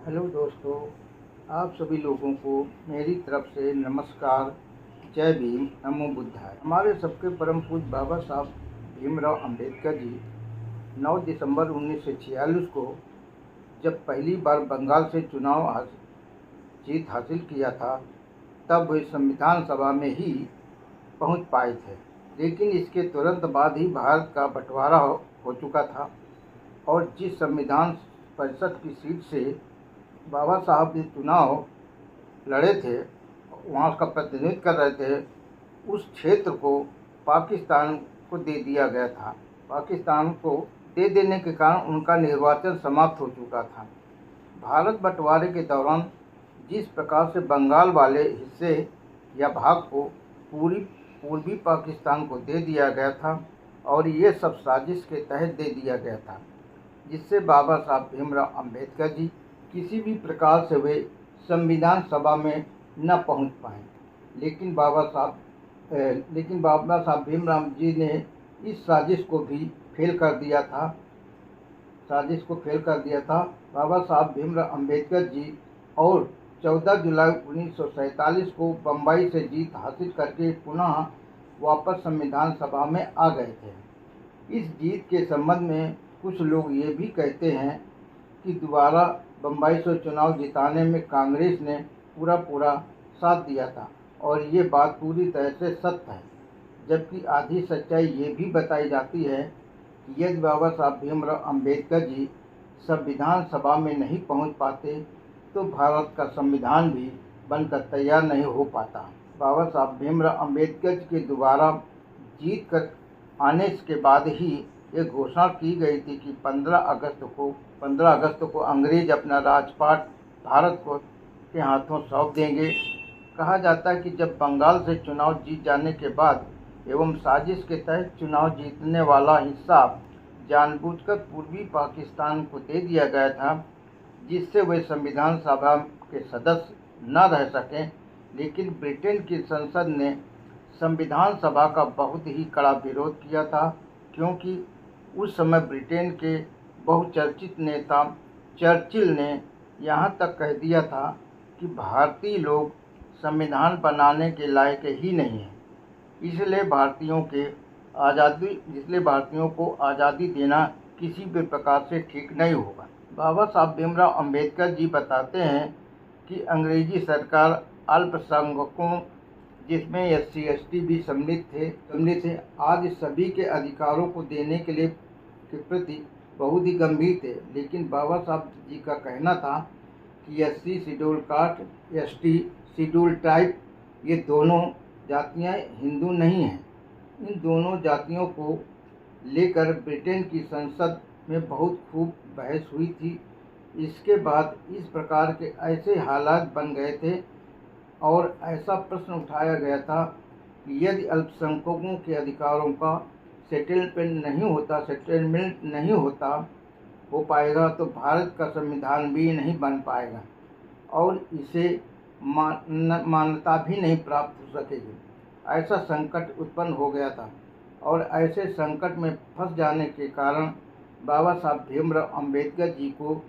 Hello दोस्तों, आप सभी लोगों को मेरी तरफ से नमस्कार। जय भीम, नमो बुद्धाय। हमारे सबके परम पूज्य बाबा साहब भीमराव अंबेडकर जी 9 दिसंबर 1946 को जब पहली बार बंगाल से जीत हासिल किया था, तब वे संविधान सभा में ही पहुंच पाए थे। लेकिन इसके तुरंत बाद ही भारत का बंटवारा हो चुका था और जिस संविधान परिषद की सीट से बाबा साहब भी चुनाव लड़े थे, वहाँ का प्रतिनिधित्व कर रहे थे, उस क्षेत्र को पाकिस्तान को दे दिया गया था। पाकिस्तान को दे देने के कारण उनका निर्वाचन समाप्त हो चुका था। भारत बंटवारे के दौरान जिस प्रकार से बंगाल वाले हिस्से या भाग को पूर्वी पाकिस्तान को दे दिया गया था और ये सब साजिश के तहत दे दिया गया था, जिससे बाबा साहब भीमराव अंबेडकर जी किसी भी प्रकार से वे संविधान सभा में न पहुंच पाए। लेकिन बाबा साहब भीमराव जी ने इस साजिश को फेल कर दिया था। बाबा साहब भीमराव अंबेडकर जी और 14 जुलाई 1947 को बम्बई से जीत हासिल करके पुनः वापस संविधान सभा में आ गए थे। इस जीत के संबंध में कुछ लोग ये भी कहते हैं कि दोबारा बम्बई से चुनाव जिताने में कांग्रेस ने पूरा साथ दिया था और ये बात पूरी तरह से सत्य है। जबकि आधी सच्चाई ये भी बताई जाती है कि यदि बाबा साहब भीमराव अंबेडकर जी संविधान सभा में नहीं पहुंच पाते तो भारत का संविधान भी बनकर तैयार नहीं हो पाता। बाबा साहब भीमराव अंबेडकर जी के दोबारा जीत कर आने के बाद ही ये घोषणा की गई थी कि 15 अगस्त को अंग्रेज अपना राजपाट भारत को के हाथों सौंप देंगे। कहा जाता है कि जब बंगाल से चुनाव जीत जाने के बाद एवं साजिश के तहत चुनाव जीतने वाला हिस्सा जानबूझकर पूर्वी पाकिस्तान को दे दिया गया था, जिससे वे संविधान सभा के सदस्य न रह सकें। लेकिन ब्रिटेन की संसद ने संविधान सभा का बहुत ही कड़ा विरोध किया था, क्योंकि उस समय ब्रिटेन के बहुचर्चित नेता चर्चिल ने यहाँ तक कह दिया था कि भारतीय लोग संविधान बनाने के लायक ही नहीं हैं, इसलिए भारतीयों को आज़ादी देना किसी भी प्रकार से ठीक नहीं होगा। बाबा साहब भीमराव अंबेडकर जी बताते हैं कि अंग्रेजी सरकार अल्पसंख्यकों, जिसमें SC ST भी सम्मिलित थे, आदि सभी के अधिकारों को देने के प्रति बहुत ही गंभीर थे। लेकिन बाबा साहब जी का कहना था कि SC schedule caste, ST schedule tribe, ये दोनों जातियां हिंदू नहीं हैं। इन दोनों जातियों को लेकर ब्रिटेन की संसद में बहुत खूब बहस हुई थी। इसके बाद इस प्रकार के ऐसे हालात बन गए थे और ऐसा प्रश्न उठाया गया था कि यदि अल्पसंख्यकों के अधिकारों का सेटलमेंट नहीं हो पाएगा तो भारत का संविधान भी नहीं बन पाएगा और इसे मान्यता भी नहीं प्राप्त हो सकेगी। ऐसा संकट उत्पन्न हो गया था और ऐसे संकट में फंस जाने के कारण बाबा साहब भीमराव अंबेडकर जी को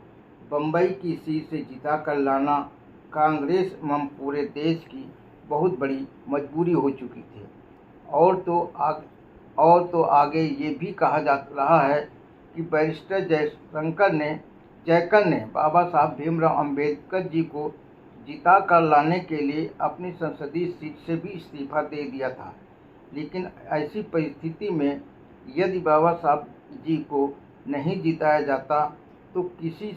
बम्बई की सीट से जिता कर लाना कांग्रेस एवं पूरे देश की बहुत बड़ी मजबूरी हो चुकी थी। और तो आगे ये भी कहा जा रहा है कि बैरिस्टर जयकर ने बाबा साहब भीमराव अंबेडकर जी को जिता कर लाने के लिए अपनी संसदीय सीट से भी इस्तीफा दे दिया था। लेकिन ऐसी परिस्थिति में यदि बाबा साहब जी को नहीं जिताया जाता तो किसी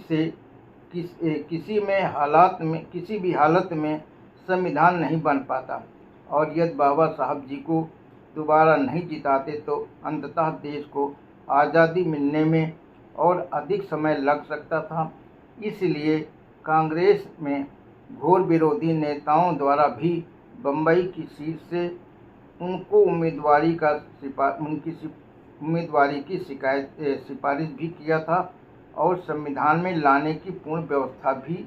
भी हालत में संविधान नहीं बन पाता और यदि बाबा साहब जी को दोबारा नहीं जिताते तो अंततः देश को आज़ादी मिलने में और अधिक समय लग सकता था। इसलिए कांग्रेस में घोर विरोधी नेताओं द्वारा भी बम्बई की सीट से उनकी उम्मीदवारी की सिफारिश भी किया था और संविधान में लाने की पूर्ण व्यवस्था भी